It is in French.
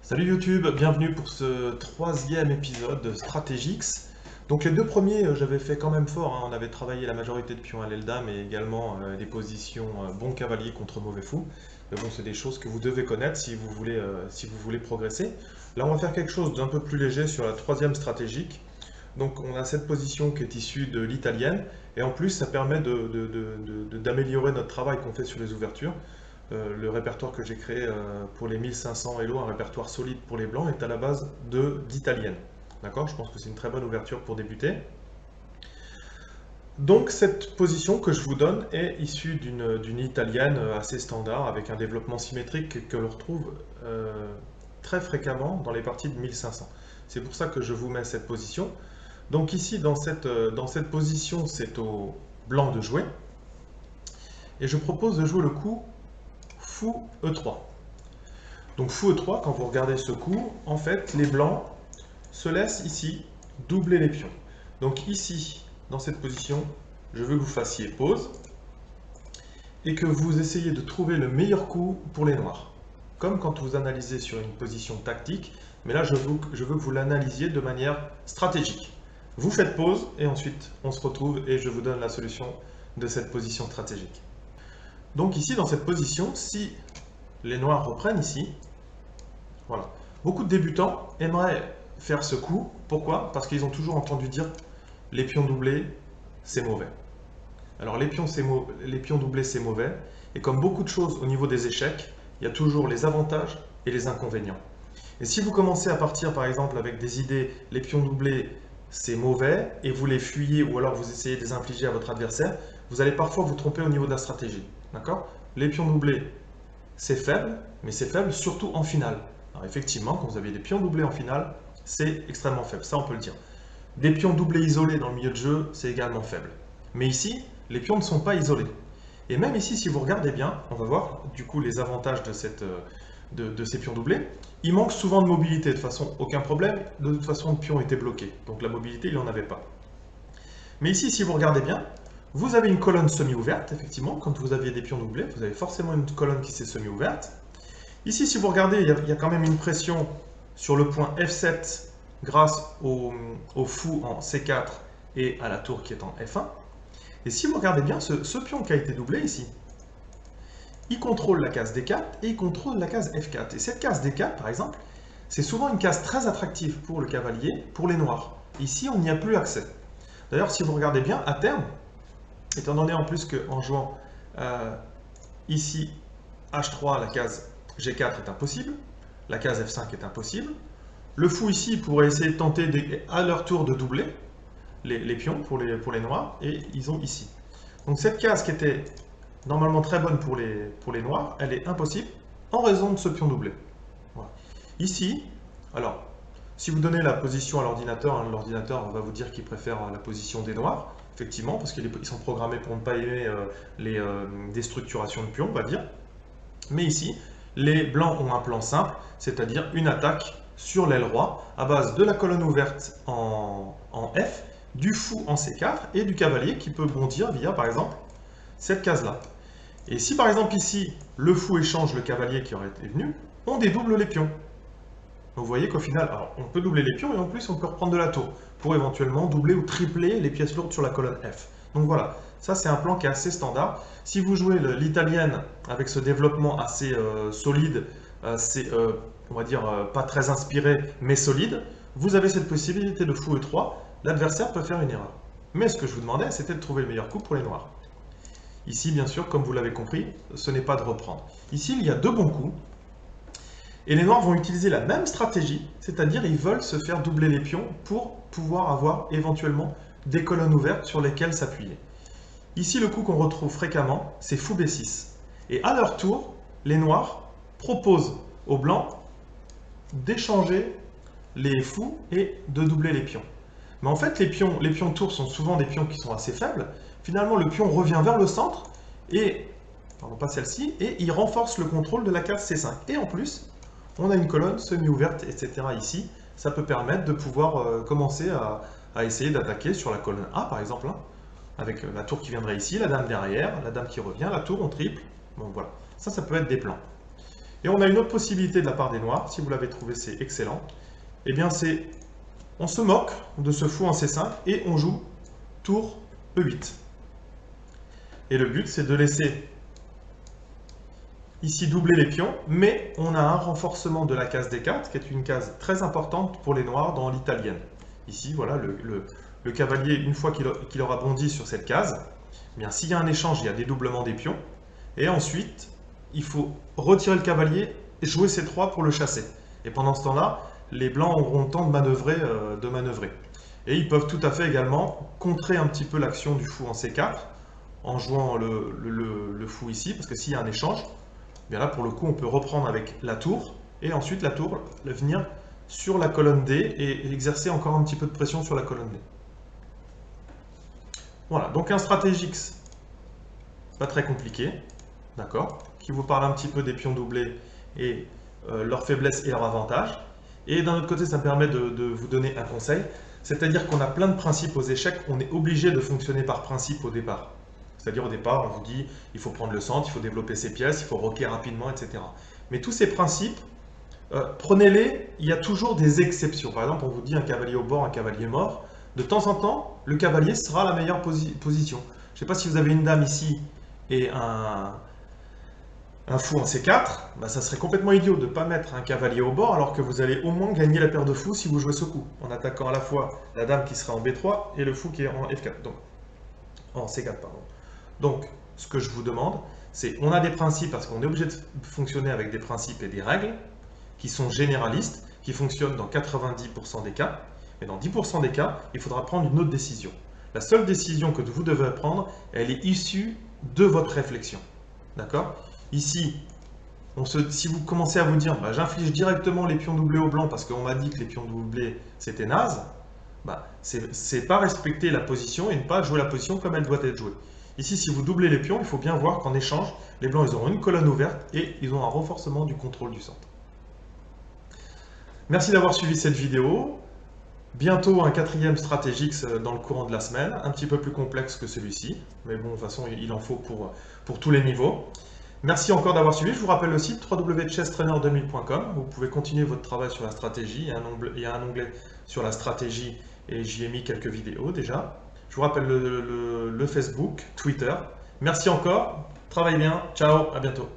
Salut YouTube, bienvenue pour ce troisième épisode de Stratégix. Donc les deux premiers, j'avais fait quand même fort, hein. On avait travaillé la majorité de pions à l'Eldam et également des positions bon cavalier contre mauvais fou. Mais bon, c'est des choses que vous devez connaître si vous voulez progresser. Là, on va faire quelque chose d'un peu plus léger sur la troisième stratégique. Donc on a cette position qui est issue de l'italienne et en plus ça permet d'améliorer notre travail qu'on fait sur les ouvertures. Le répertoire que j'ai créé pour les 1500 Elo, un répertoire solide pour les blancs, est à la base d'italienne. D'accord? Je pense que c'est une très bonne ouverture pour débuter. Donc cette position que je vous donne est issue d'une italienne assez standard avec un développement symétrique que l'on retrouve très fréquemment dans les parties de 1500. C'est pour ça que je vous mets cette position. Donc ici dans cette position c'est au blanc de jouer et je propose de jouer le coup fou E3. Donc fou E3, quand vous regardez ce coup, en fait, les blancs se laissent ici doubler les pions. Donc ici, dans cette position, je veux que vous fassiez pause et que vous essayiez de trouver le meilleur coup pour les noirs. Comme quand vous analysez sur une position tactique, mais là je veux que vous l'analysiez de manière stratégique. Vous faites pause et ensuite on se retrouve et je vous donne la solution de cette position stratégique. Donc ici, dans cette position, si les noirs reprennent ici, voilà. Beaucoup de débutants aimeraient faire ce coup. Pourquoi? Parce qu'ils ont toujours entendu dire les pions doublés, c'est mauvais. Alors les pions doublés, c'est mauvais. Et comme beaucoup de choses au niveau des échecs, il y a toujours les avantages et les inconvénients. Et si vous commencez à partir par exemple avec des idées, les pions doublés, c'est mauvais, et vous les fuyez ou alors vous essayez de les infliger à votre adversaire, vous allez parfois vous tromper au niveau de la stratégie. D'accord? Les pions doublés, c'est faible, mais c'est faible surtout en finale. Alors effectivement, quand vous avez des pions doublés en finale, c'est extrêmement faible, ça on peut le dire. Des pions doublés isolés dans le milieu de jeu, c'est également faible. Mais ici, les pions ne sont pas isolés. Et même ici, si vous regardez bien, on va voir du coup les avantages de ces pions doublés. Il manque souvent de mobilité, de toute façon, aucun problème. De toute façon, le pion était bloqué, donc la mobilité, il n'en avait pas. Mais ici, si vous regardez bien, vous avez une colonne semi-ouverte, effectivement, quand vous aviez des pions doublés, vous avez forcément une colonne qui s'est semi-ouverte. Ici, si vous regardez, il y a quand même une pression sur le point F7 grâce au fou en C4 et à la tour qui est en F1. Et si vous regardez bien, ce pion qui a été doublé ici, il contrôle la case D4 et il contrôle la case F4. Et cette case D4, par exemple, c'est souvent une case très attractive pour le cavalier, pour les noirs. Ici, on n'y a plus accès. D'ailleurs, si vous regardez bien, à terme, étant donné en plus qu'en jouant ici H3, la case G4 est impossible, la case F5 est impossible, le fou ici pourrait essayer de tenter à leur tour de doubler les pions pour les noirs, et ils ont ici. Donc cette case qui était normalement très bonne pour les noirs, elle est impossible en raison de ce pion doublé. Voilà. Ici, alors, si vous donnez la position à l'ordinateur, hein, l'ordinateur va vous dire qu'il préfère la position des noirs, effectivement, parce qu'ils sont programmés pour ne pas aimer les déstructurations de pions, on va dire. Mais ici, les blancs ont un plan simple, c'est-à-dire une attaque sur l'aile roi, à base de la colonne ouverte en F, du fou en C4 et du cavalier qui peut bondir via, par exemple, cette case-là. Et si par exemple ici, le fou échange le cavalier qui aurait été venu, on dédouble les pions. Donc vous voyez qu'au final, alors, on peut doubler les pions et en plus on peut reprendre de la tour pour éventuellement doubler ou tripler les pièces lourdes sur la colonne F. Donc voilà, ça c'est un plan qui est assez standard. Si vous jouez l'italienne avec ce développement assez solide, assez, on va dire, pas très inspiré mais solide, vous avez cette possibilité de fou E3, l'adversaire peut faire une erreur. Mais ce que je vous demandais, c'était de trouver le meilleur coup pour les noirs. Ici, bien sûr, comme vous l'avez compris, ce n'est pas de reprendre. Ici, il y a deux bons coups. Et les noirs vont utiliser la même stratégie, c'est-à-dire ils veulent se faire doubler les pions pour pouvoir avoir éventuellement des colonnes ouvertes sur lesquelles s'appuyer. Ici, le coup qu'on retrouve fréquemment, c'est fou B6. Et à leur tour, les noirs proposent aux blancs d'échanger les fous et de doubler les pions. Mais en fait, les pions tour sont souvent des pions qui sont assez faibles. Finalement, le pion revient vers le centre, et, pardon, pas celle-ci, et il renforce le contrôle de la case C5. Et en plus, on a une colonne semi-ouverte, etc. ici. Ça peut permettre de pouvoir commencer à essayer d'attaquer sur la colonne A, par exemple, hein, avec la tour qui viendrait ici, la dame derrière, la dame qui revient, la tour, on triple. Bon, voilà. Ça peut être des plans. Et on a une autre possibilité de la part des noirs, si vous l'avez trouvé, c'est excellent. Eh bien, c'est, on se moque de ce fou en C5 et on joue tour E8. Et le but, c'est de laisser ici doubler les pions, mais on a un renforcement de la case D4, qui est une case très importante pour les noirs dans l'italienne. Ici, voilà, le cavalier, une fois qu'il aura bondi sur cette case, eh bien, s'il y a un échange, il y a dédoublement des pions. Et ensuite, il faut retirer le cavalier et jouer C3 pour le chasser. Et pendant ce temps-là, les blancs auront le temps de manœuvrer. Et ils peuvent tout à fait également contrer un petit peu l'action du fou en C4 en jouant le fou ici, parce que s'il y a un échange, bien là pour le coup on peut reprendre avec la tour, et ensuite la tour venir sur la colonne D et exercer encore un petit peu de pression sur la colonne D. Voilà, donc un stratégie X, pas très compliqué, d'accord, qui vous parle un petit peu des pions doublés et leurs faiblesses et leurs avantages. Et d'un autre côté, ça me permet de vous donner un conseil, c'est-à-dire qu'on a plein de principes aux échecs, on est obligé de fonctionner par principe au départ. C'est-à-dire au départ, on vous dit, il faut prendre le centre, il faut développer ses pièces, il faut roquer rapidement, etc. Mais tous ces principes, prenez-les, il y a toujours des exceptions. Par exemple, on vous dit un cavalier au bord, un cavalier mort. De temps en temps, le cavalier sera la meilleure position. Je ne sais pas si vous avez une dame ici et un fou en C4, bah ça serait complètement idiot de ne pas mettre un cavalier au bord alors que vous allez au moins gagner la paire de fous si vous jouez ce coup, en attaquant à la fois la dame qui sera en B3 et le fou qui est en F4, donc en C4, pardon. Donc, ce que je vous demande, c'est, on a des principes parce qu'on est obligé de fonctionner avec des principes et des règles qui sont généralistes, qui fonctionnent dans 90% des cas, mais dans 10% des cas, il faudra prendre une autre décision. La seule décision que vous devez prendre, elle est issue de votre réflexion. D'accord ? Ici, si vous commencez à vous dire bah, j'inflige directement les pions doublés aux blancs parce qu'on m'a dit que les pions doublés c'était naze, bah, c'est pas respecter la position et ne pas jouer la position comme elle doit être jouée. Ici, si vous doublez les pions, il faut bien voir qu'en échange, les blancs ils auront une colonne ouverte et ils ont un renforcement du contrôle du centre. Merci d'avoir suivi cette vidéo. Bientôt un quatrième stratégique dans le courant de la semaine, un petit peu plus complexe que celui-ci, mais bon, de toute façon, il en faut pour tous les niveaux. Merci encore d'avoir suivi. Je vous rappelle le site www.chesstrainer2000.com. Vous pouvez continuer votre travail sur la stratégie. Il y a un onglet sur la stratégie et j'y ai mis quelques vidéos déjà. Je vous rappelle le Facebook, Twitter. Merci encore. Travaillez bien. Ciao. À bientôt.